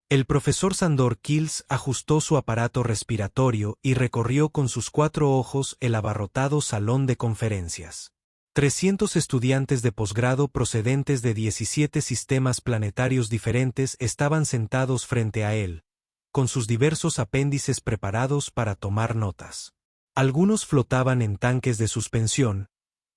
El profesor Sandor Kills ajustó su aparato respiratorio y recorrió con sus 4 ojos el abarrotado salón de conferencias. 300 estudiantes de posgrado procedentes de 17 sistemas planetarios diferentes estaban sentados frente a él, con sus diversos apéndices preparados para tomar notas. Algunos flotaban en tanques de suspensión,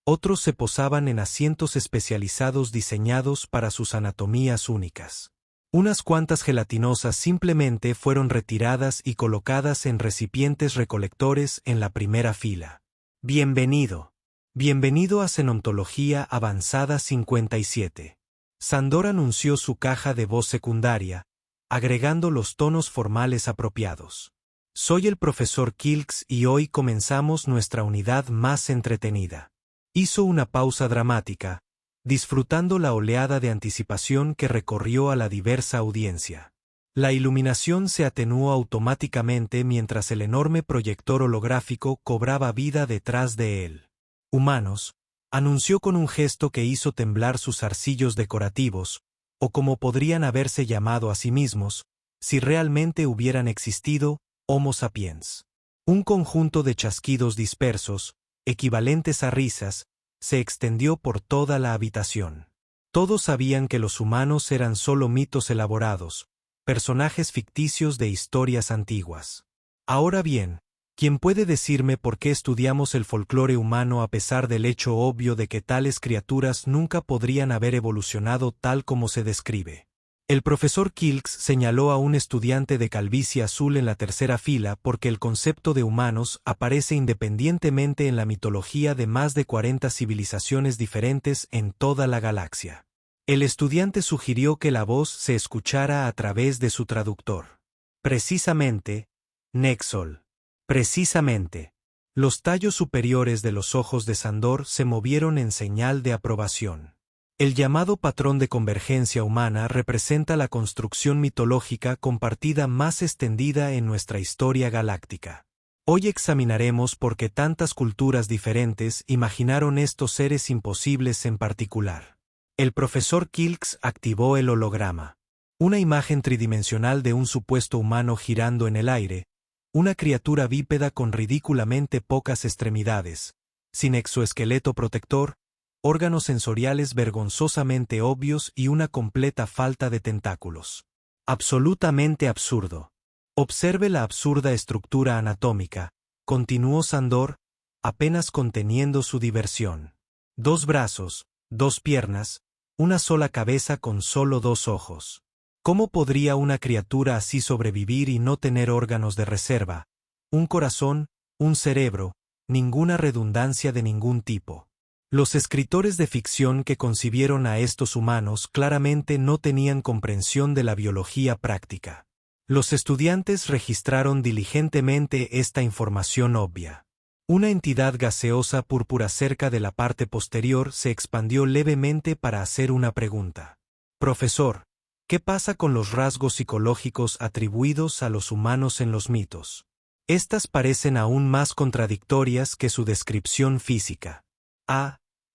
otros se posaban en asientos especializados diseñados para sus anatomías únicas. Unas cuantas gelatinosas simplemente fueron retiradas y colocadas en recipientes recolectores en la primera fila. Bienvenido. Bienvenido a Cenontología Avanzada 57. Sandor anunció su caja de voz secundaria, agregando los tonos formales apropiados. Soy el profesor Kills y hoy comenzamos nuestra unidad más entretenida. Hizo una pausa dramática, disfrutando la oleada de anticipación que recorrió a la diversa audiencia. La iluminación se atenuó automáticamente mientras el enorme proyector holográfico cobraba vida detrás de él. Humanos, anunció con un gesto que hizo temblar sus arcillos decorativos, o como podrían haberse llamado a sí mismos, si realmente hubieran existido, Homo sapiens. Un conjunto de chasquidos dispersos, equivalentes a risas, se extendió por toda la habitación. Todos sabían que los humanos eran solo mitos elaborados, personajes ficticios de historias antiguas. Ahora bien, ¿quién puede decirme por qué estudiamos el folclore humano a pesar del hecho obvio de que tales criaturas nunca podrían haber evolucionado tal como se describe? El profesor Kills señaló a un estudiante de calvicie azul en la tercera fila porque el concepto de humanos aparece independientemente en la mitología de más de 40 civilizaciones diferentes en toda la galaxia. El estudiante sugirió que la voz se escuchara a través de su traductor. Precisamente, Nexol. Precisamente. Los tallos superiores de los ojos de Sandor se movieron en señal de aprobación. El llamado patrón de convergencia humana representa la construcción mitológica compartida más extendida en nuestra historia galáctica. Hoy examinaremos por qué tantas culturas diferentes imaginaron estos seres imposibles en particular. El profesor Kills activó el holograma. Una imagen tridimensional de un supuesto humano girando en el aire, una criatura bípeda con ridículamente pocas extremidades, sin exoesqueleto protector, órganos sensoriales vergonzosamente obvios y una completa falta de tentáculos. Absolutamente absurdo. Observe la absurda estructura anatómica, continuó Sandor, apenas conteniendo su diversión. 2 brazos, 2 piernas, una sola cabeza con solo 2 ojos. ¿Cómo podría una criatura así sobrevivir y no tener órganos de reserva, un corazón, un cerebro, ninguna redundancia de ningún tipo? Los escritores de ficción que concibieron a estos humanos claramente no tenían comprensión de la biología práctica. Los estudiantes registraron diligentemente esta información obvia. Una entidad gaseosa púrpura cerca de la parte posterior se expandió levemente para hacer una pregunta. Profesor, ¿qué pasa con los rasgos psicológicos atribuidos a los humanos en los mitos? Estas parecen aún más contradictorias que su descripción física.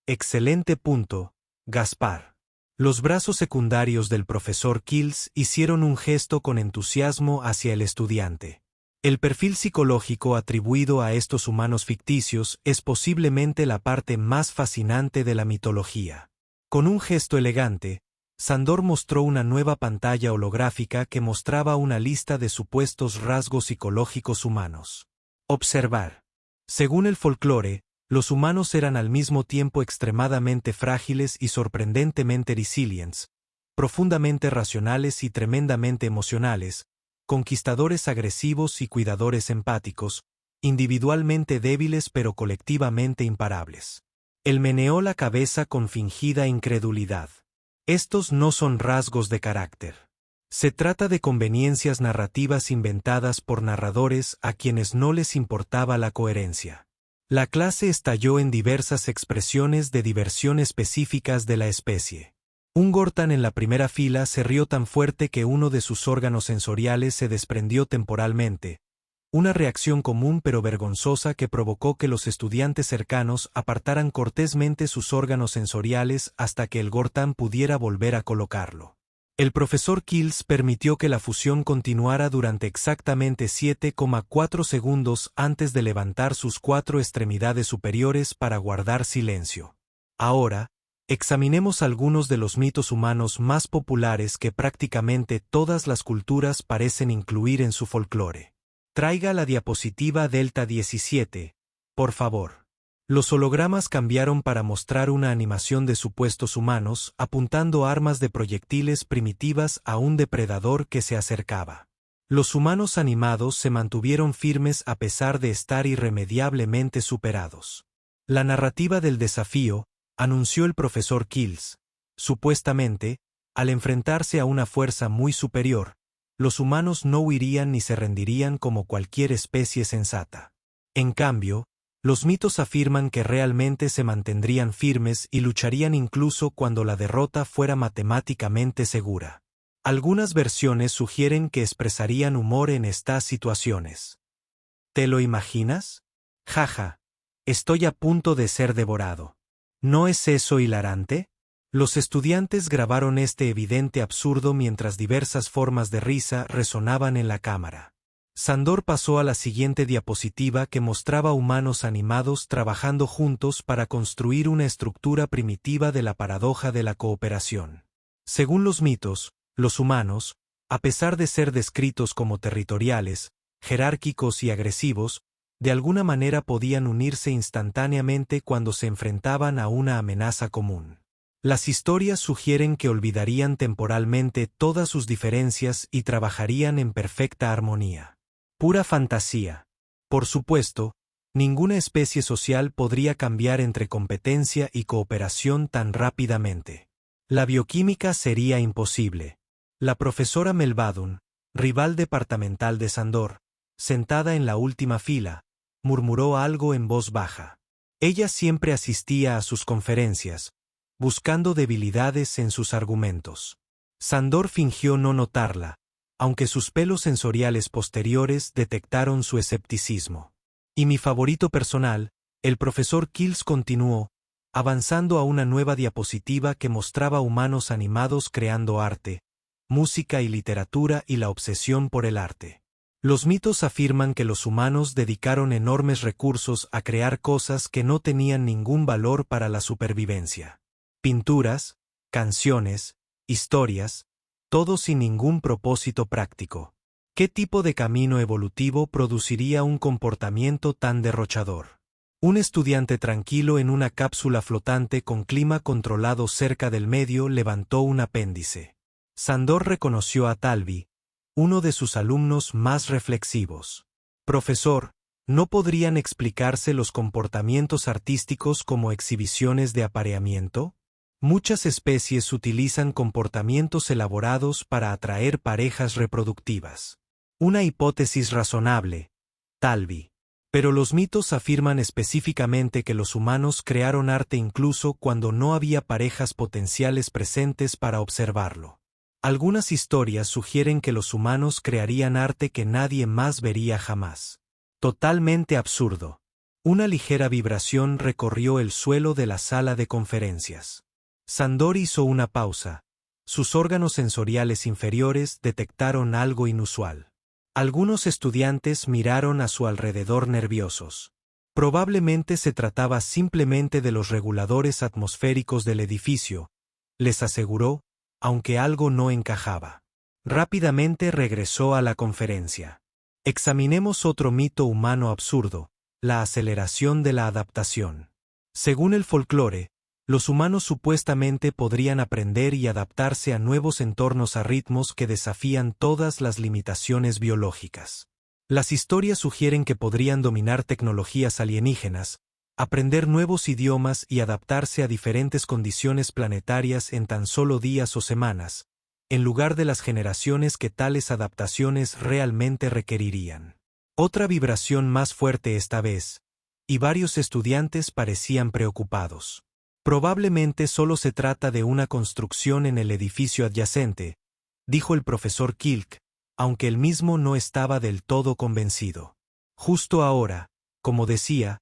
Excelente punto, Gaspar. Los brazos secundarios del profesor Kills hicieron un gesto con entusiasmo hacia el estudiante. El perfil psicológico atribuido a estos humanos ficticios es posiblemente la parte más fascinante de la mitología. Con un gesto elegante, Sandor mostró una nueva pantalla holográfica que mostraba una lista de supuestos rasgos psicológicos humanos. Observar. Según el folclore, los humanos eran al mismo tiempo extremadamente frágiles y sorprendentemente resilientes, profundamente racionales y tremendamente emocionales, conquistadores agresivos y cuidadores empáticos, individualmente débiles pero colectivamente imparables. Él meneó la cabeza con fingida incredulidad. Estos no son rasgos de carácter. Se trata de conveniencias narrativas inventadas por narradores a quienes no les importaba la coherencia. La clase estalló en diversas expresiones de diversión específicas de la especie. Un Gortan en la primera fila se rió tan fuerte que uno de sus órganos sensoriales se desprendió temporalmente, una reacción común pero vergonzosa que provocó que los estudiantes cercanos apartaran cortésmente sus órganos sensoriales hasta que el Gortan pudiera volver a colocarlo. El profesor Kills permitió que la fusión continuara durante exactamente 7,4 segundos antes de levantar sus 4 extremidades superiores para guardar silencio. Ahora, examinemos algunos de los mitos humanos más populares que prácticamente todas las culturas parecen incluir en su folclore. Traiga la diapositiva Delta 17, por favor. Los hologramas cambiaron para mostrar una animación de supuestos humanos apuntando armas de proyectiles primitivas a un depredador que se acercaba. Los humanos animados se mantuvieron firmes a pesar de estar irremediablemente superados. La narrativa del desafío, anunció el profesor Kills. Supuestamente, al enfrentarse a una fuerza muy superior, los humanos no huirían ni se rendirían como cualquier especie sensata. En cambio, los mitos afirman que realmente se mantendrían firmes y lucharían incluso cuando la derrota fuera matemáticamente segura. Algunas versiones sugieren que expresarían humor en estas situaciones. ¿Te lo imaginas? Jaja, estoy a punto de ser devorado. ¿No es eso hilarante? Los estudiantes grabaron este evidente absurdo mientras diversas formas de risa resonaban en la cámara. Sandor pasó a la siguiente diapositiva que mostraba humanos animados trabajando juntos para construir una estructura primitiva de la paradoja de la cooperación. Según los mitos, los humanos, a pesar de ser descritos como territoriales, jerárquicos y agresivos, de alguna manera podían unirse instantáneamente cuando se enfrentaban a una amenaza común. Las historias sugieren que olvidarían temporalmente todas sus diferencias y trabajarían en perfecta armonía. Pura fantasía. Por supuesto, ninguna especie social podría cambiar entre competencia y cooperación tan rápidamente. La bioquímica sería imposible. La profesora Melvadun, rival departamental de Sandor, sentada en la última fila, murmuró algo en voz baja. Ella siempre asistía a sus conferencias, buscando debilidades en sus argumentos. Sandor fingió no notarla, aunque sus pelos sensoriales posteriores detectaron su escepticismo. Y mi favorito personal, el profesor Kills continuó, avanzando a una nueva diapositiva que mostraba humanos animados creando arte, música y literatura y la obsesión por el arte. Los mitos afirman que los humanos dedicaron enormes recursos a crear cosas que no tenían ningún valor para la supervivencia. Pinturas, canciones, historias, todo sin ningún propósito práctico. ¿Qué tipo de camino evolutivo produciría un comportamiento tan derrochador? Un estudiante tranquilo en una cápsula flotante con clima controlado cerca del medio levantó un apéndice. Sandor reconoció a Talvi, uno de sus alumnos más reflexivos. Profesor, ¿no podrían explicarse los comportamientos artísticos como exhibiciones de apareamiento? Muchas especies utilizan comportamientos elaborados para atraer parejas reproductivas. Una hipótesis razonable, Talvi. Pero los mitos afirman específicamente que los humanos crearon arte incluso cuando no había parejas potenciales presentes para observarlo. Algunas historias sugieren que los humanos crearían arte que nadie más vería jamás. Totalmente absurdo. Una ligera vibración recorrió el suelo de la sala de conferencias. Sandor hizo una pausa. Sus órganos sensoriales inferiores detectaron algo inusual. Algunos estudiantes miraron a su alrededor nerviosos. Probablemente se trataba simplemente de los reguladores atmosféricos del edificio, les aseguró, aunque algo no encajaba. Rápidamente regresó a la conferencia. Examinemos otro mito humano absurdo, la aceleración de la adaptación. Según el folclore, los humanos supuestamente podrían aprender y adaptarse a nuevos entornos a ritmos que desafían todas las limitaciones biológicas. Las historias sugieren que podrían dominar tecnologías alienígenas, aprender nuevos idiomas y adaptarse a diferentes condiciones planetarias en tan solo días o semanas, en lugar de las generaciones que tales adaptaciones realmente requerirían. Otra vibración más fuerte esta vez, y varios estudiantes parecían preocupados. Probablemente solo se trata de una construcción en el edificio adyacente, dijo el profesor Kilk, aunque él mismo no estaba del todo convencido. Justo ahora, como decía,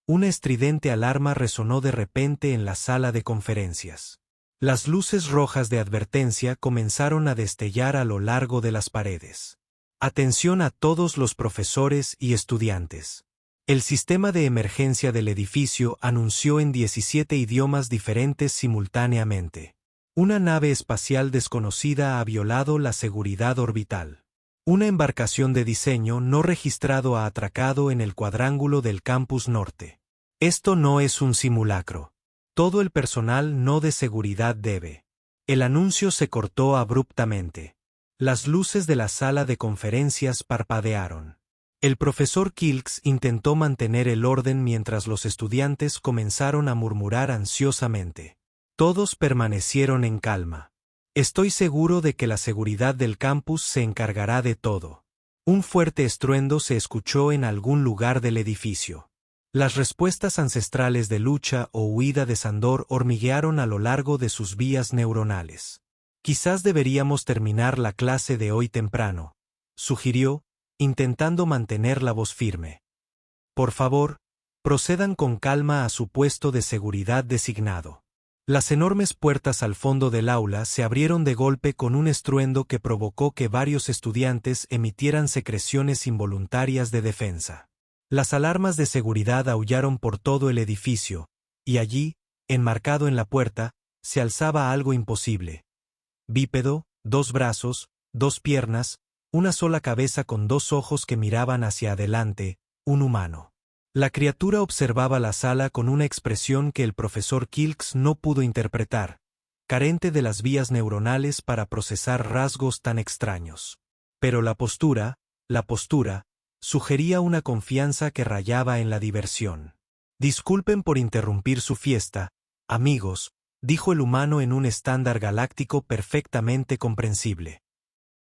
una estridente alarma resonó de repente en la sala de conferencias. Las luces rojas de advertencia comenzaron a destellar a lo largo de las paredes. Atención a todos los profesores y estudiantes. El sistema de emergencia del edificio anunció en 17 idiomas diferentes simultáneamente. Una nave espacial desconocida ha violado la seguridad orbital. Una embarcación de diseño no registrado ha atracado en el cuadrángulo del campus norte. Esto no es un simulacro. Todo el personal no de seguridad debe. El anuncio se cortó abruptamente. Las luces de la sala de conferencias parpadearon. El profesor Kilks intentó mantener el orden mientras los estudiantes comenzaron a murmurar ansiosamente. Todos permanecieron en calma. Estoy seguro de que la seguridad del campus se encargará de todo. Un fuerte estruendo se escuchó en algún lugar del edificio. Las respuestas ancestrales de lucha o huida de Sandor hormiguearon a lo largo de sus vías neuronales. Quizás deberíamos terminar la clase de hoy temprano, sugirió, intentando mantener la voz firme. Por favor, procedan con calma a su puesto de seguridad designado. Las enormes puertas al fondo del aula se abrieron de golpe con un estruendo que provocó que varios estudiantes emitieran secreciones involuntarias de defensa. Las alarmas de seguridad aullaron por todo el edificio, y allí, enmarcado en la puerta, se alzaba algo imposible. Bípedo, 2 brazos, 2 piernas, una sola cabeza con 2 ojos que miraban hacia adelante, un humano. La criatura observaba la sala con una expresión que el profesor Kilks no pudo interpretar, carente de las vías neuronales para procesar rasgos tan extraños. Pero la postura, sugería una confianza que rayaba en la diversión. Disculpen por interrumpir su fiesta, amigos, dijo el humano en un estándar galáctico perfectamente comprensible.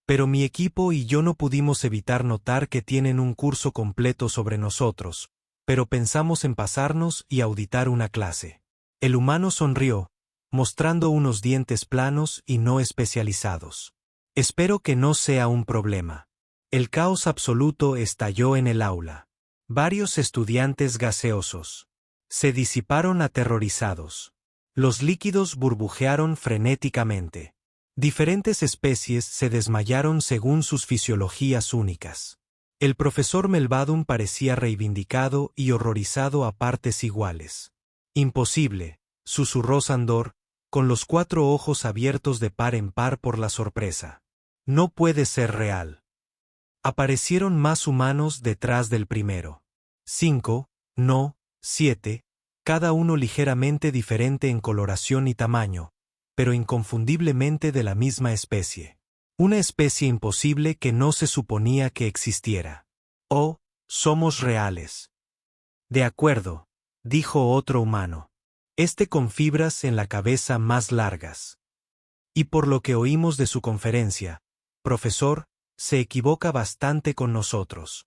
Pero mi equipo y yo no pudimos evitar notar que tienen un curso completo sobre nosotros, pero pensamos en pasarnos y auditar una clase. El humano sonrió, mostrando unos dientes planos y no especializados. Espero que no sea un problema. El caos absoluto estalló en el aula. Varios estudiantes gaseosos se disiparon aterrorizados. Los líquidos burbujearon frenéticamente. Diferentes especies se desmayaron según sus fisiologías únicas. El profesor Melvadum parecía reivindicado y horrorizado a partes iguales. Imposible, susurró Sandor, con los 4 ojos abiertos de par en par por la sorpresa. No puede ser real. Aparecieron más humanos detrás del primero. 5, no, 7, cada uno ligeramente diferente en coloración y tamaño, pero inconfundiblemente de la misma especie. Una especie imposible que no se suponía que existiera. Oh, somos reales. De acuerdo, dijo otro humano. Este con fibras en la cabeza más largas. Y por lo que oímos de su conferencia, profesor, se equivoca bastante con nosotros.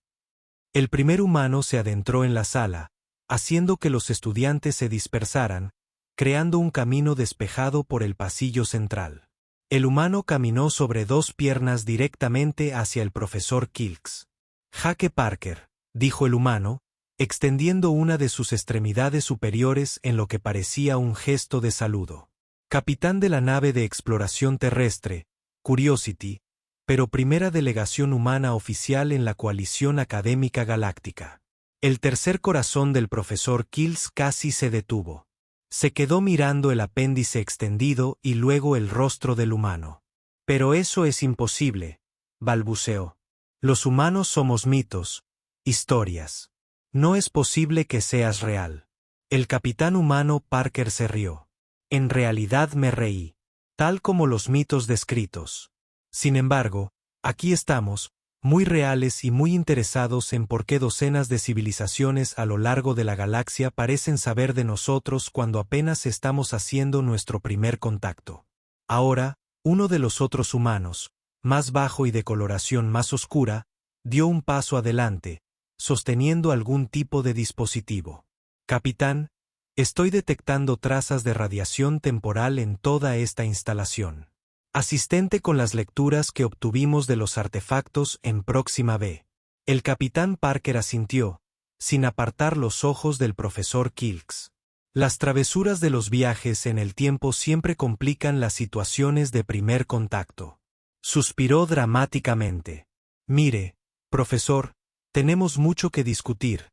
El primer humano se adentró en la sala, haciendo que los estudiantes se dispersaran, creando un camino despejado por el pasillo central. El humano caminó sobre 2 piernas directamente hacia el profesor Kilks. Jaque Parker, dijo el humano, extendiendo una de sus extremidades superiores en lo que parecía un gesto de saludo. Capitán de la nave de exploración terrestre, Curiosity, pero primera delegación humana oficial en la coalición académica galáctica. El tercer corazón del profesor Kilks casi se detuvo. Se quedó mirando el apéndice extendido y luego el rostro del humano. Pero eso es imposible, balbuceó. Los humanos somos mitos, historias. No es posible que seas real. El capitán humano Parker se rió. En realidad me reí, tal como los mitos descritos. Sin embargo, aquí estamos, muy reales y muy interesados en por qué docenas de civilizaciones a lo largo de la galaxia parecen saber de nosotros cuando apenas estamos haciendo nuestro primer contacto. Ahora, uno de los otros humanos, más bajo y de coloración más oscura, dio un paso adelante, sosteniendo algún tipo de dispositivo. Capitán, estoy detectando trazas de radiación temporal en toda esta instalación. Asistente con las lecturas que obtuvimos de los artefactos en Próxima B. El capitán Parker asintió, sin apartar los ojos del profesor Kilks. Las travesuras de los viajes en el tiempo siempre complican las situaciones de primer contacto. Suspiró dramáticamente. Mire, profesor, tenemos mucho que discutir,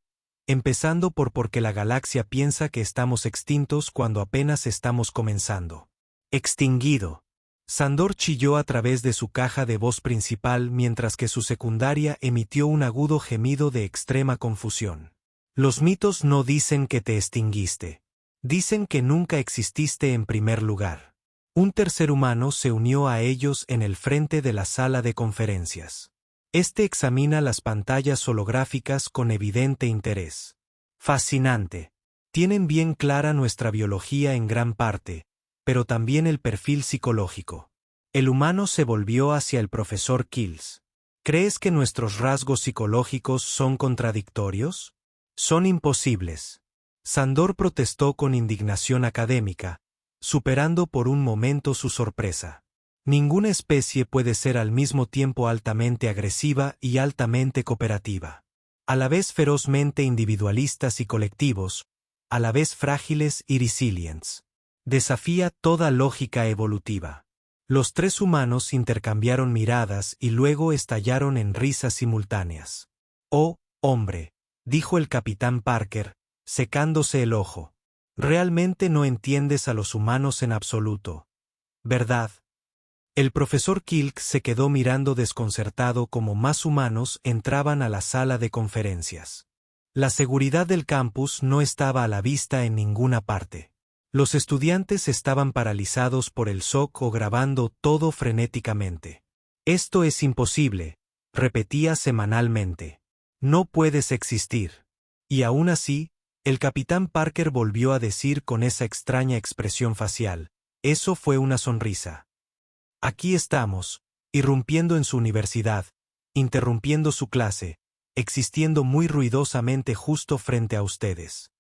empezando por qué la galaxia piensa que estamos extintos cuando apenas estamos comenzando. Extinguido. Sandor chilló a través de su caja de voz principal mientras que su secundaria emitió un agudo gemido de extrema confusión. Los mitos no dicen que te extinguiste. Dicen que nunca exististe en primer lugar. Un tercer humano se unió a ellos en el frente de la sala de conferencias. Este examina las pantallas holográficas con evidente interés. Fascinante. Tienen bien clara nuestra biología en gran parte, pero también el perfil psicológico. El humano se volvió hacia el profesor Kills. ¿Crees que nuestros rasgos psicológicos son contradictorios? Son imposibles. Sandor protestó con indignación académica, superando por un momento su sorpresa. Ninguna especie puede ser al mismo tiempo altamente agresiva y altamente cooperativa. A la vez ferozmente individualistas y colectivos, a la vez frágiles y resilientes. Desafía toda lógica evolutiva. Los tres humanos intercambiaron miradas y luego estallaron en risas simultáneas. «Oh, hombre», dijo el capitán Parker, secándose el ojo. «Realmente no entiendes a los humanos en absoluto, ¿verdad?» El profesor Kilk se quedó mirando desconcertado como más humanos entraban a la sala de conferencias. La seguridad del campus no estaba a la vista en ninguna parte. Los estudiantes estaban paralizados por el shock o grabando todo frenéticamente. «Esto es imposible», repetía semanalmente. «No puedes existir». Y aún así, el capitán Parker volvió a decir con esa extraña expresión facial, «Eso fue una sonrisa». Aquí estamos, irrumpiendo en su universidad, interrumpiendo su clase, existiendo muy ruidosamente justo frente a ustedes.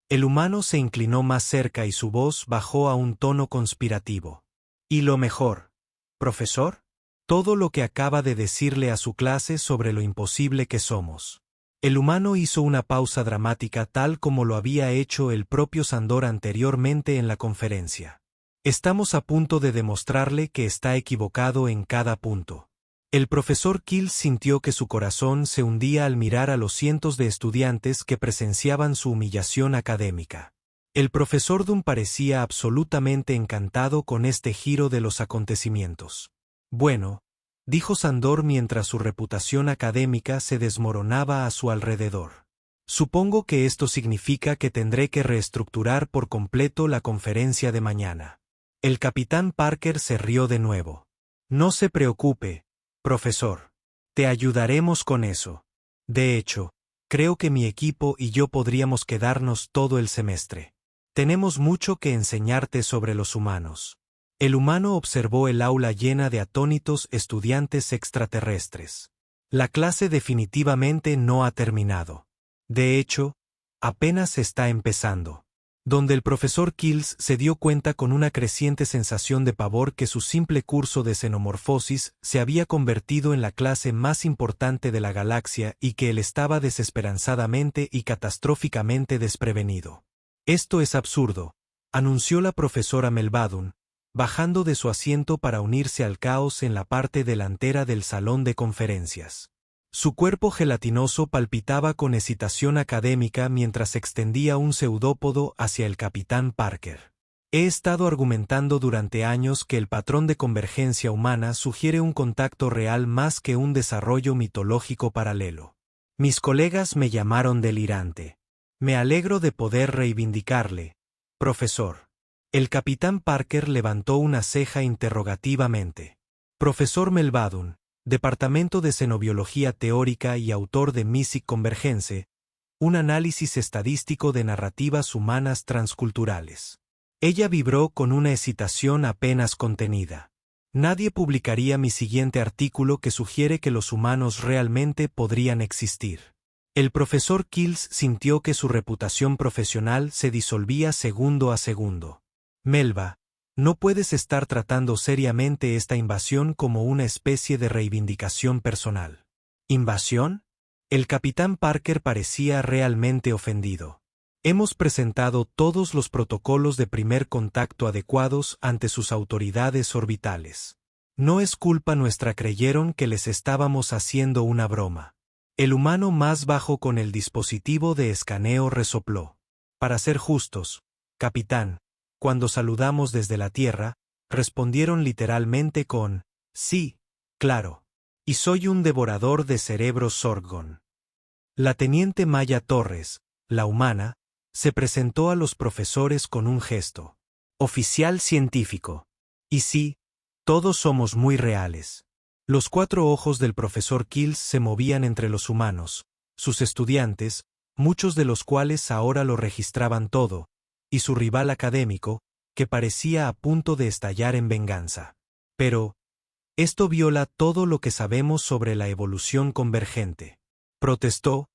El humano se inclinó más cerca y su voz bajó a un tono conspirativo. ¿Y lo mejor, profesor? Todo lo que acaba de decirle a su clase sobre lo imposible que somos. El humano hizo una pausa dramática tal como lo había hecho el propio Sandor anteriormente en la conferencia. Estamos a punto de demostrarle que está equivocado en cada punto. El profesor Kills sintió que su corazón se hundía al mirar a los cientos de estudiantes que presenciaban su humillación académica. El profesor Dunn parecía absolutamente encantado con este giro de los acontecimientos. «Bueno», dijo Sandor mientras su reputación académica se desmoronaba a su alrededor. «Supongo que esto significa que tendré que reestructurar por completo la conferencia de mañana». El capitán Parker se rió de nuevo. «No se preocupe, profesor. Te ayudaremos con eso. De hecho, creo que mi equipo y yo podríamos quedarnos todo el semestre. Tenemos mucho que enseñarte sobre los humanos». El humano observó el aula llena de atónitos estudiantes extraterrestres. La clase definitivamente no ha terminado. De hecho, apenas está empezando. Donde el profesor Kills se dio cuenta con una creciente sensación de pavor que su simple curso de xenomorfosis se había convertido en la clase más importante de la galaxia y que él estaba desesperanzadamente y catastróficamente desprevenido. «Esto es absurdo», anunció la profesora Melvadun, bajando de su asiento para unirse al caos en la parte delantera del salón de conferencias. Su cuerpo gelatinoso palpitaba con excitación académica mientras extendía un pseudópodo hacia el capitán Parker. «He estado argumentando durante años que el patrón de convergencia humana sugiere un contacto real más que un desarrollo mitológico paralelo. Mis colegas me llamaron delirante. Me alegro de poder reivindicarle, profesor». El capitán Parker levantó una ceja interrogativamente. «Profesor Melvadun, Departamento de Xenobiología Teórica y autor de Mysic Convergence, un análisis estadístico de narrativas humanas transculturales». Ella vibró con una excitación apenas contenida. «Nadie publicaría mi siguiente artículo que sugiere que los humanos realmente podrían existir». El profesor Kills sintió que su reputación profesional se disolvía segundo a segundo. «Melba, no puedes estar tratando seriamente esta invasión como una especie de reivindicación personal». «¿Invasión?». El capitán Parker parecía realmente ofendido. Hemos presentado todos los protocolos de primer contacto adecuados ante sus autoridades orbitales. No es culpa nuestra, creyeron que les estábamos haciendo una broma. El humano más bajo con el dispositivo de escaneo resopló. Para ser justos, capitán, cuando saludamos desde la Tierra, respondieron literalmente con, sí, claro. Y soy un devorador de cerebros Sorgon. La teniente Maya Torres, la humana, se presentó a los profesores con un gesto. Oficial científico. Y sí, todos somos muy reales. Los 4 ojos del profesor Kills se movían entre los humanos, sus estudiantes, muchos de los cuales ahora lo registraban todo, y su rival académico, que parecía a punto de estallar en venganza. Pero, esto viola todo lo que sabemos sobre la evolución convergente. Protestó,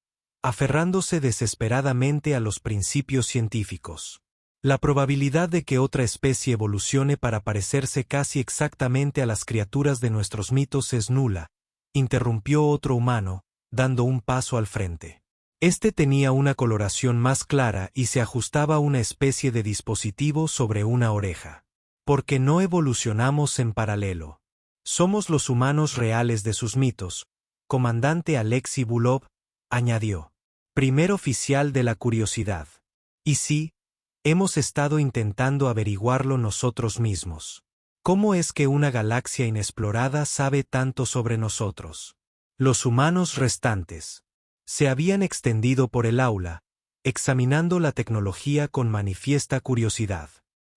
aferrándose desesperadamente a los principios científicos. La probabilidad de que otra especie evolucione para parecerse casi exactamente a las criaturas de nuestros mitos es nula, interrumpió otro humano, dando un paso al frente. Este tenía una coloración más clara y se ajustaba a una especie de dispositivo sobre una oreja. Porque no evolucionamos en paralelo. Somos los humanos reales de sus mitos, comandante Alexei Bulov, añadió. Primer oficial de la curiosidad. Y sí, hemos estado intentando averiguarlo nosotros mismos. ¿Cómo es que una galaxia inexplorada sabe tanto sobre nosotros? Los humanos restantes se habían extendido por el aula, examinando la tecnología con manifiesta curiosidad.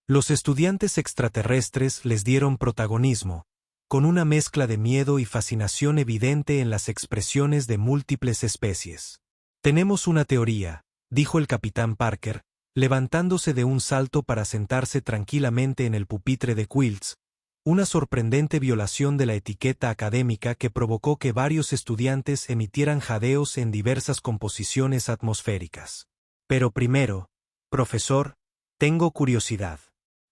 Los estudiantes extraterrestres les dieron protagonismo, con una mezcla de miedo y fascinación evidente en las expresiones de múltiples especies. Tenemos una teoría, dijo el capitán Parker, levantándose de un salto para sentarse tranquilamente en el pupitre de Quills, una sorprendente violación de la etiqueta académica que provocó que varios estudiantes emitieran jadeos en diversas composiciones atmosféricas. Pero primero, profesor, tengo curiosidad.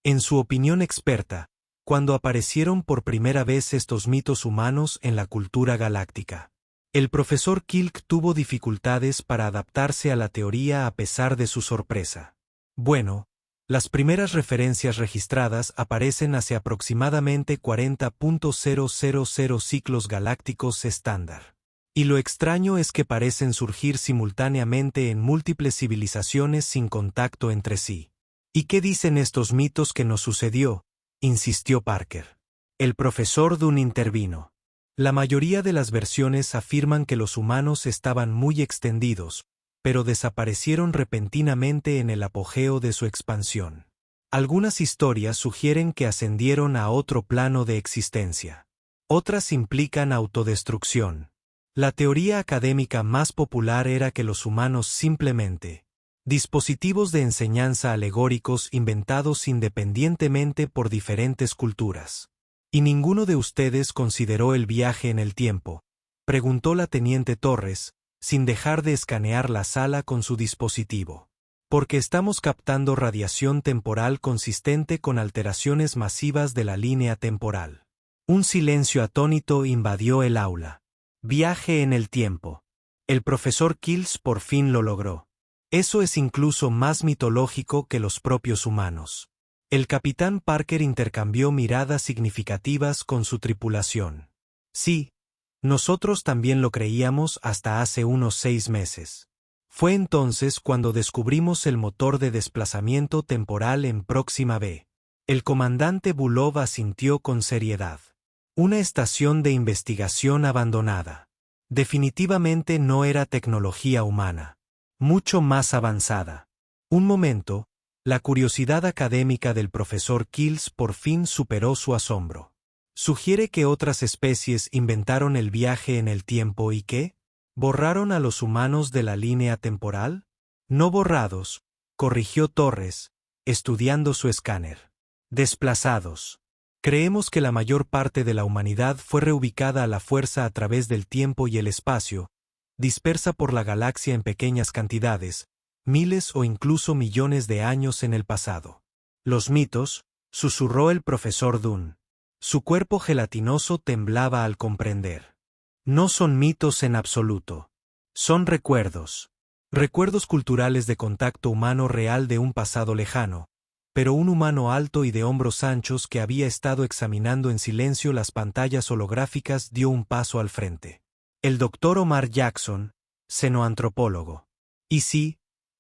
En su opinión experta, ¿cuándo aparecieron por primera vez estos mitos humanos en la cultura galáctica? El profesor Kilk tuvo dificultades para adaptarse a la teoría a pesar de su sorpresa. Bueno, las primeras referencias registradas aparecen hace aproximadamente 40.000 ciclos galácticos estándar. Y lo extraño es que parecen surgir simultáneamente en múltiples civilizaciones sin contacto entre sí. ¿Y qué dicen estos mitos que nos sucedió?, insistió Parker. El profesor Dunn intervino. La mayoría de las versiones afirman que los humanos estaban muy extendidos, pero desaparecieron repentinamente en el apogeo de su expansión. Algunas historias sugieren que ascendieron a otro plano de existencia. Otras implican autodestrucción. La teoría académica más popular era que los humanos simplemente, dispositivos de enseñanza alegóricos inventados independientemente por diferentes culturas. ¿Y ninguno de ustedes consideró el viaje en el tiempo?, preguntó la teniente Torres, sin dejar de escanear la sala con su dispositivo. Porque estamos captando radiación temporal consistente con alteraciones masivas de la línea temporal. Un silencio atónito invadió el aula. Viaje en el tiempo. El profesor Kills por fin lo logró. Eso es incluso más mitológico que los propios humanos. El capitán Parker intercambió miradas significativas con su tripulación. Sí, nosotros también lo creíamos hasta hace unos 6 meses. Fue entonces cuando descubrimos el motor de desplazamiento temporal en Próxima B. El comandante Bulov asintió con seriedad. Una estación de investigación abandonada. Definitivamente no era tecnología humana. Mucho más avanzada. Un momento, la curiosidad académica del profesor Kills por fin superó su asombro. ¿Sugiere que otras especies inventaron el viaje en el tiempo y que borraron a los humanos de la línea temporal? No borrados, corrigió Torres, estudiando su escáner. Desplazados. Creemos que la mayor parte de la humanidad fue reubicada a la fuerza a través del tiempo y el espacio, dispersa por la galaxia en pequeñas cantidades, miles o incluso millones de años en el pasado. Los mitos, susurró el profesor Dunn. Su cuerpo gelatinoso temblaba al comprender. No son mitos en absoluto. Son recuerdos. Recuerdos culturales de contacto humano real de un pasado lejano, pero un humano alto y de hombros anchos que había estado examinando en silencio las pantallas holográficas dio un paso al frente. El Dr. Omar Jackson, xenoantropólogo. Y sí,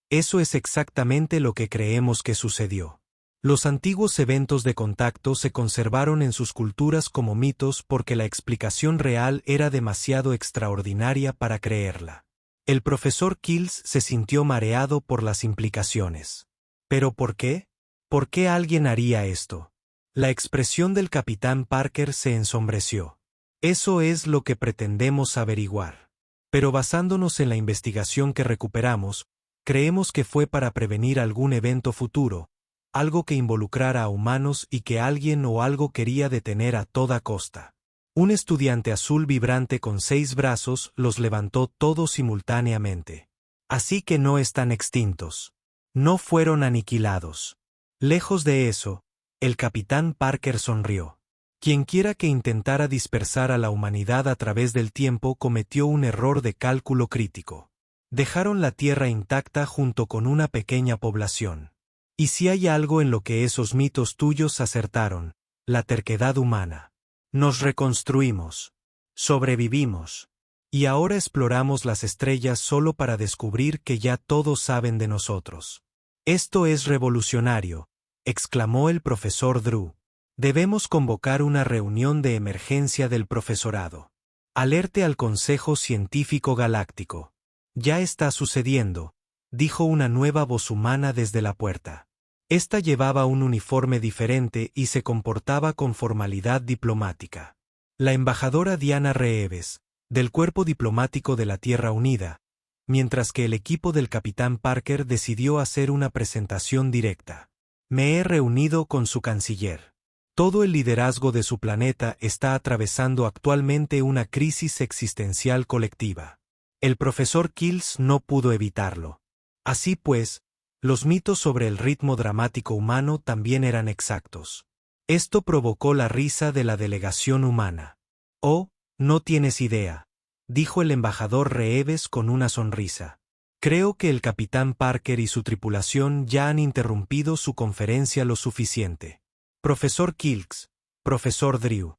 eso es exactamente lo que creemos que sucedió. Los antiguos eventos de contacto se conservaron en sus culturas como mitos porque la explicación real era demasiado extraordinaria para creerla. El profesor Kills se sintió mareado por las implicaciones. ¿Pero por qué? ¿Por qué alguien haría esto? La expresión del capitán Parker se ensombreció. Eso es lo que pretendemos averiguar. Pero basándonos en la investigación que recuperamos, creemos que fue para prevenir algún evento futuro, algo que involucrara a humanos y que alguien o algo quería detener a toda costa. Un estudiante azul vibrante con 6 brazos los levantó todos simultáneamente. Así que no están extintos. No fueron aniquilados. Lejos de eso, el capitán Parker sonrió. Quienquiera que intentara dispersar a la humanidad a través del tiempo cometió un error de cálculo crítico. Dejaron la Tierra intacta junto con una pequeña población. Y si hay algo en lo que esos mitos tuyos acertaron, la terquedad humana. Nos reconstruimos. Sobrevivimos. Y ahora exploramos las estrellas solo para descubrir que ya todos saben de nosotros. Esto es revolucionario, exclamó el profesor Drew. Debemos convocar una reunión de emergencia del profesorado. Alerte al Consejo Científico Galáctico. Ya está sucediendo, dijo una nueva voz humana desde la puerta. Esta llevaba un uniforme diferente y se comportaba con formalidad diplomática. La embajadora Diana Reeves, del Cuerpo Diplomático de la Tierra Unida, mientras que el equipo del capitán Parker decidió hacer una presentación directa. Me he reunido con su canciller. Todo el liderazgo de su planeta está atravesando actualmente una crisis existencial colectiva. El profesor Kills no pudo evitarlo. Así pues, los mitos sobre el ritmo dramático humano también eran exactos. Esto provocó la risa de la delegación humana. Oh, no tienes idea, dijo el embajador Reeves con una sonrisa. Creo que el capitán Parker y su tripulación ya han interrumpido su conferencia lo suficiente. Profesor Kills, profesor Drew,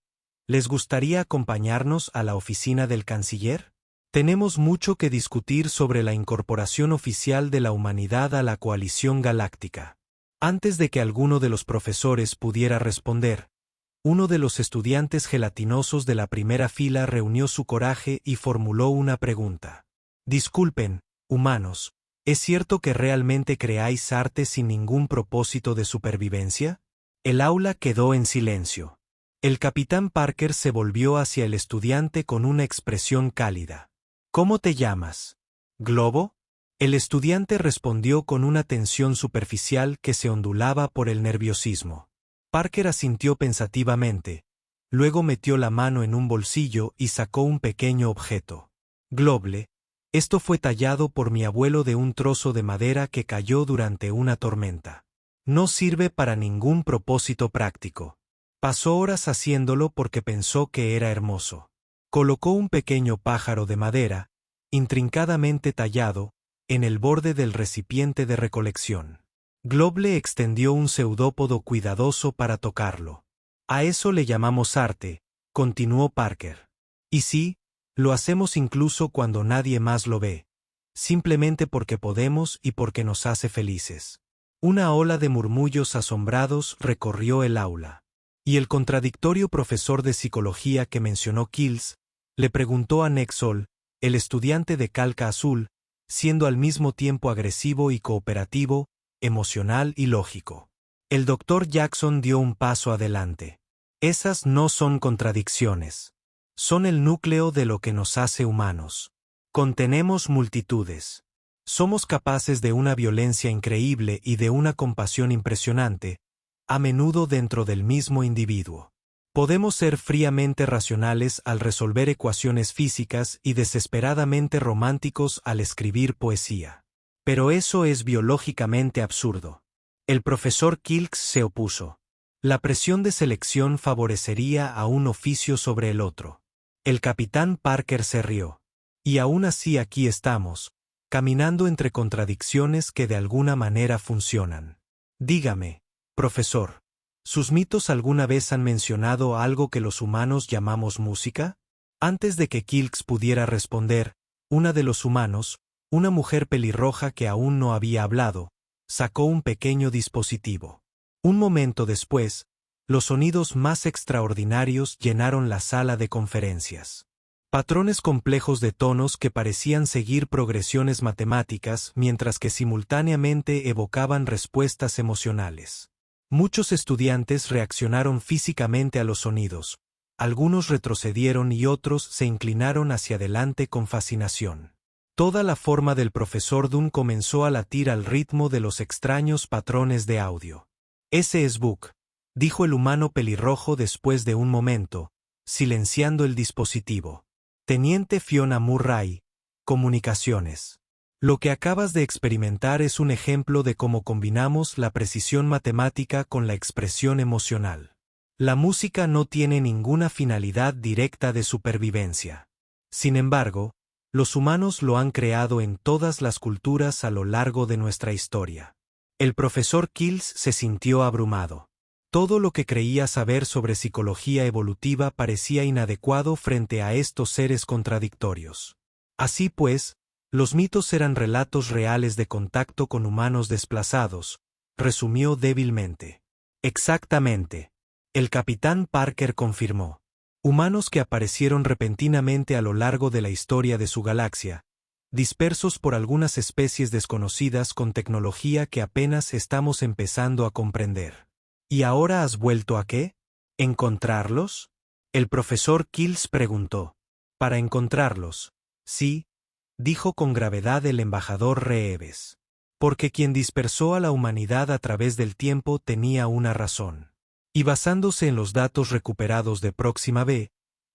¿les gustaría acompañarnos a la oficina del canciller? Tenemos mucho que discutir sobre la incorporación oficial de la humanidad a la coalición galáctica. Antes de que alguno de los profesores pudiera responder, uno de los estudiantes gelatinosos de la primera fila reunió su coraje y formuló una pregunta. Disculpen, humanos, ¿es cierto que realmente creáis arte sin ningún propósito de supervivencia? El aula quedó en silencio. El capitán Parker se volvió hacia el estudiante con una expresión cálida. ¿Cómo te llamas? ¿Globo? El estudiante respondió con una tensión superficial que se ondulaba por el nerviosismo. Parker asintió pensativamente, luego metió la mano en un bolsillo y sacó un pequeño objeto. Globle, esto fue tallado por mi abuelo de un trozo de madera que cayó durante una tormenta. No sirve para ningún propósito práctico. Pasó horas haciéndolo porque pensó que era hermoso. Colocó un pequeño pájaro de madera, intrincadamente tallado, en el borde del recipiente de recolección. Globle extendió un pseudópodo cuidadoso para tocarlo. A eso le llamamos arte, continuó Parker. Y sí, lo hacemos incluso cuando nadie más lo ve, simplemente porque podemos y porque nos hace felices. Una ola de murmullos asombrados recorrió el aula. Y el contradictorio profesor de psicología que mencionó Kills, le preguntó a Nexol, el estudiante de calca azul, siendo al mismo tiempo agresivo y cooperativo, emocional y lógico. El Dr. Jackson dio un paso adelante. Esas no son contradicciones. Son el núcleo de lo que nos hace humanos. Contenemos multitudes. Somos capaces de una violencia increíble y de una compasión impresionante, a menudo dentro del mismo individuo. Podemos ser fríamente racionales al resolver ecuaciones físicas y desesperadamente románticos al escribir poesía. Pero eso es biológicamente absurdo. El profesor Kilks se opuso. La presión de selección favorecería a un oficio sobre el otro. El capitán Parker se rió. Y aún así aquí estamos, caminando entre contradicciones que de alguna manera funcionan. Dígame, profesor, ¿sus mitos alguna vez han mencionado algo que los humanos llamamos música? Antes de que Kilks pudiera responder, una de los humanos, una mujer pelirroja que aún no había hablado, sacó un pequeño dispositivo. Un momento después, los sonidos más extraordinarios llenaron la sala de conferencias. Patrones complejos de tonos que parecían seguir progresiones matemáticas mientras que simultáneamente evocaban respuestas emocionales. Muchos estudiantes reaccionaron físicamente a los sonidos, algunos retrocedieron y otros se inclinaron hacia adelante con fascinación. Toda la forma del profesor Dunn comenzó a latir al ritmo de los extraños patrones de audio. «Ese es Book», dijo el humano pelirrojo después de un momento, silenciando el dispositivo. «Teniente Fiona Murray, comunicaciones. Lo que acabas de experimentar es un ejemplo de cómo combinamos la precisión matemática con la expresión emocional. La música no tiene ninguna finalidad directa de supervivencia. Sin embargo, los humanos lo han creado en todas las culturas a lo largo de nuestra historia». El profesor Kills se sintió abrumado. Todo lo que creía saber sobre psicología evolutiva parecía inadecuado frente a estos seres contradictorios. Así pues, los mitos eran relatos reales de contacto con humanos desplazados, resumió débilmente. Exactamente. El capitán Parker confirmó. Humanos que aparecieron repentinamente a lo largo de la historia de su galaxia, dispersos por algunas especies desconocidas con tecnología que apenas estamos empezando a comprender. ¿Y ahora has vuelto a qué? ¿Encontrarlos? El profesor Kills preguntó. Para encontrarlos, sí, dijo con gravedad el embajador Reeves. Porque quien dispersó a la humanidad a través del tiempo tenía una razón. Y basándose en los datos recuperados de Próxima B,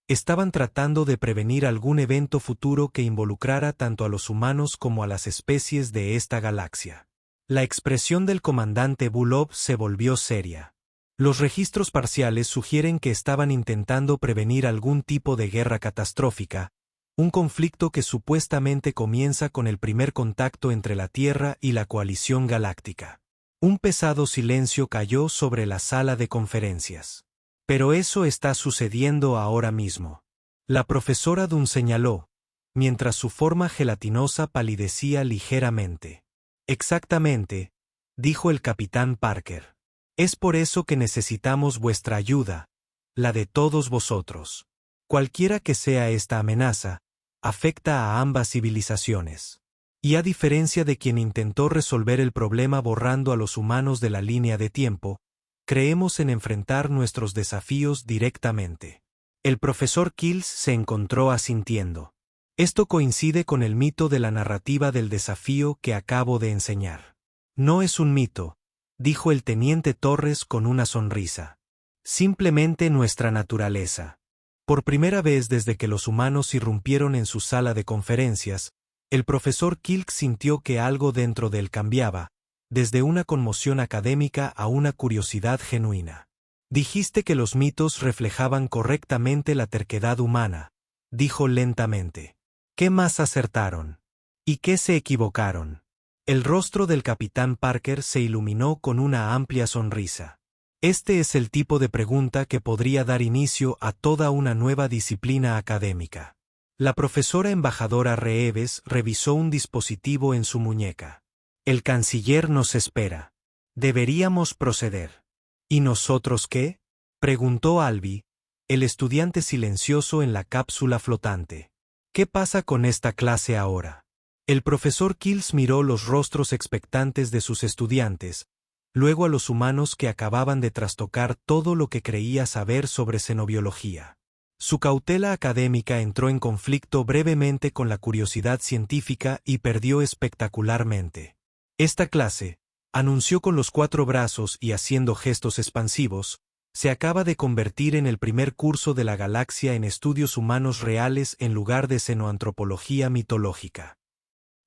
estaban tratando de prevenir algún evento futuro que involucrara tanto a los humanos como a las especies de esta galaxia. La expresión del comandante Bulov se volvió seria. Los registros parciales sugieren que estaban intentando prevenir algún tipo de guerra catastrófica, un conflicto que supuestamente comienza con el primer contacto entre la Tierra y la coalición galáctica. Un pesado silencio cayó sobre la sala de conferencias. Pero eso está sucediendo ahora mismo. La profesora Dunn señaló, mientras su forma gelatinosa palidecía ligeramente. Exactamente, dijo el capitán Parker. Es por eso que necesitamos vuestra ayuda, la de todos vosotros. Cualquiera que sea esta amenaza, afecta a ambas civilizaciones. Y a diferencia de quien intentó resolver el problema borrando a los humanos de la línea de tiempo, creemos en enfrentar nuestros desafíos directamente. El profesor Kills se encontró asintiendo. Esto coincide con el mito de la narrativa del desafío que acabo de enseñar. No es un mito, dijo el teniente Torres con una sonrisa. Simplemente nuestra naturaleza. Por primera vez desde que los humanos irrumpieron en su sala de conferencias, el profesor Kills sintió que algo dentro de él cambiaba, desde una conmoción académica a una curiosidad genuina. Dijiste que los mitos reflejaban correctamente la terquedad humana, dijo lentamente. ¿Qué más acertaron? ¿Y qué se equivocaron? El rostro del capitán Parker se iluminó con una amplia sonrisa. Este es el tipo de pregunta que podría dar inicio a toda una nueva disciplina académica. La profesora embajadora Reeves revisó un dispositivo en su muñeca. El canciller nos espera. Deberíamos proceder. ¿Y nosotros qué? Preguntó Albi, el estudiante silencioso en la cápsula flotante. ¿Qué pasa con esta clase ahora? El profesor Kills miró los rostros expectantes de sus estudiantes, luego a los humanos que acababan de trastocar todo lo que creía saber sobre xenobiología. Su cautela académica entró en conflicto brevemente con la curiosidad científica y perdió espectacularmente. Esta clase, anunció con los 4 brazos y haciendo gestos expansivos, se acaba de convertir en el primer curso de la galaxia en estudios humanos reales en lugar de xenoantropología mitológica.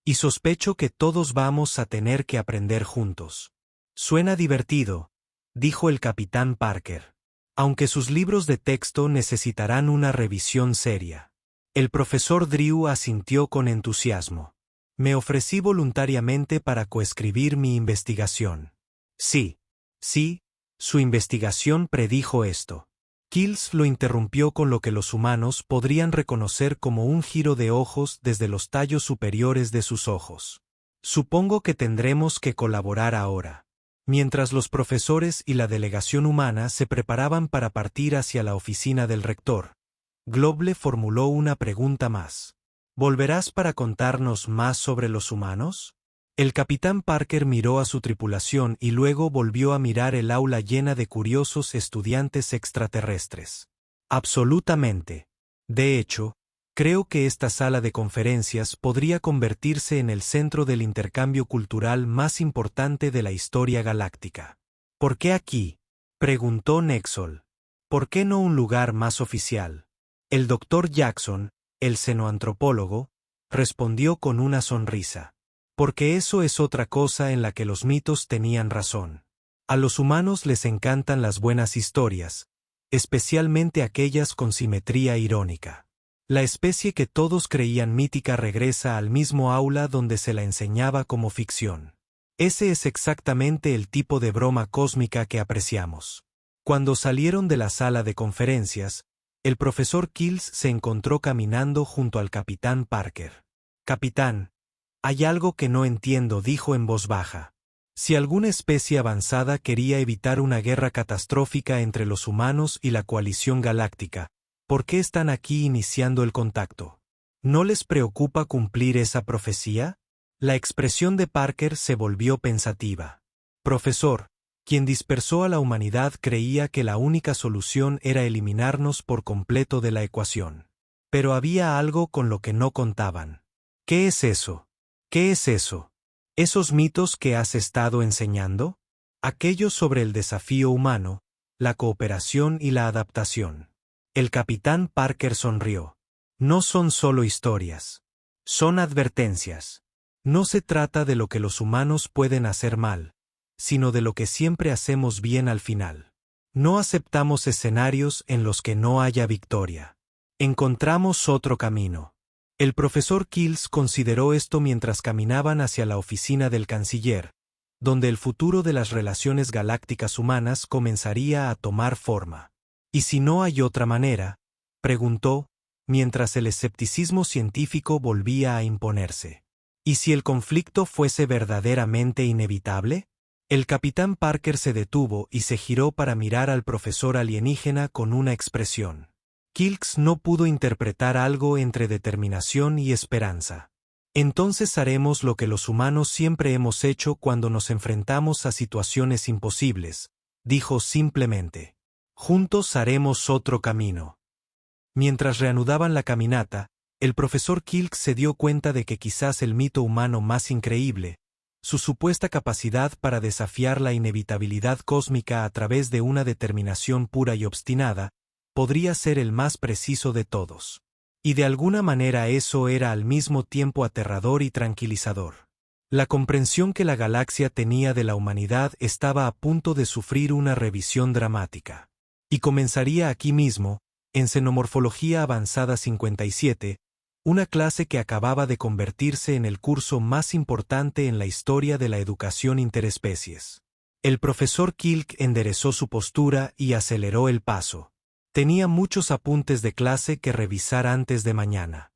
Y sospecho que todos vamos a tener que aprender juntos. Suena divertido, dijo el capitán Parker. Aunque sus libros de texto necesitarán una revisión seria. El profesor Drew asintió con entusiasmo. Me ofrecí voluntariamente para coescribir mi investigación. Sí, su investigación predijo esto. Kills lo interrumpió con lo que los humanos podrían reconocer como un giro de ojos desde los tallos superiores de sus ojos. Supongo que tendremos que colaborar ahora. Mientras los profesores y la delegación humana se preparaban para partir hacia la oficina del rector, Globle formuló una pregunta más. ¿Volverás para contarnos más sobre los humanos? El capitán Parker miró a su tripulación y luego volvió a mirar el aula llena de curiosos estudiantes extraterrestres. Absolutamente. De hecho, creo que esta sala de conferencias podría convertirse en el centro del intercambio cultural más importante de la historia galáctica. ¿Por qué aquí?, preguntó Nexol. ¿Por qué no un lugar más oficial? El Dr. Jackson, el xenoantropólogo, respondió con una sonrisa. Porque eso es otra cosa en la que los mitos tenían razón. A los humanos les encantan las buenas historias, especialmente aquellas con simetría irónica. La especie que todos creían mítica regresa al mismo aula donde se la enseñaba como ficción. Ese es exactamente el tipo de broma cósmica que apreciamos. Cuando salieron de la sala de conferencias, el profesor Kills se encontró caminando junto al capitán Parker. «Capitán, hay algo que no entiendo», dijo en voz baja. Si alguna especie avanzada quería evitar una guerra catastrófica entre los humanos y la coalición galáctica, ¿por qué están aquí iniciando el contacto? ¿No les preocupa cumplir esa profecía? La expresión de Parker se volvió pensativa. Profesor, quien dispersó a la humanidad creía que la única solución era eliminarnos por completo de la ecuación. Pero había algo con lo que no contaban. ¿Qué es eso? ¿Qué es eso? ¿Esos mitos que has estado enseñando? Aquellos sobre el desafío humano, la cooperación y la adaptación. El capitán Parker sonrió. No son solo historias. Son advertencias. No se trata de lo que los humanos pueden hacer mal, sino de lo que siempre hacemos bien al final. No aceptamos escenarios en los que no haya victoria. Encontramos otro camino. El profesor Kills consideró esto mientras caminaban hacia la oficina del canciller, donde el futuro de las relaciones galácticas humanas comenzaría a tomar forma. ¿Y si no hay otra manera?, preguntó, mientras el escepticismo científico volvía a imponerse. ¿Y si el conflicto fuese verdaderamente inevitable? El capitán Parker se detuvo y se giró para mirar al profesor alienígena con una expresión. Kills no pudo interpretar algo entre determinación y esperanza. Entonces haremos lo que los humanos siempre hemos hecho cuando nos enfrentamos a situaciones imposibles, dijo simplemente. Juntos haremos otro camino. Mientras reanudaban la caminata, el profesor Kills se dio cuenta de que quizás el mito humano más increíble, su supuesta capacidad para desafiar la inevitabilidad cósmica a través de una determinación pura y obstinada, podría ser el más preciso de todos. Y de alguna manera eso era al mismo tiempo aterrador y tranquilizador. La comprensión que la galaxia tenía de la humanidad estaba a punto de sufrir una revisión dramática. Y comenzaría aquí mismo, en Xenomorfología Avanzada 57, una clase que acababa de convertirse en el curso más importante en la historia de la educación interespecies. El profesor Kilk enderezó su postura y aceleró el paso. Tenía muchos apuntes de clase que revisar antes de mañana.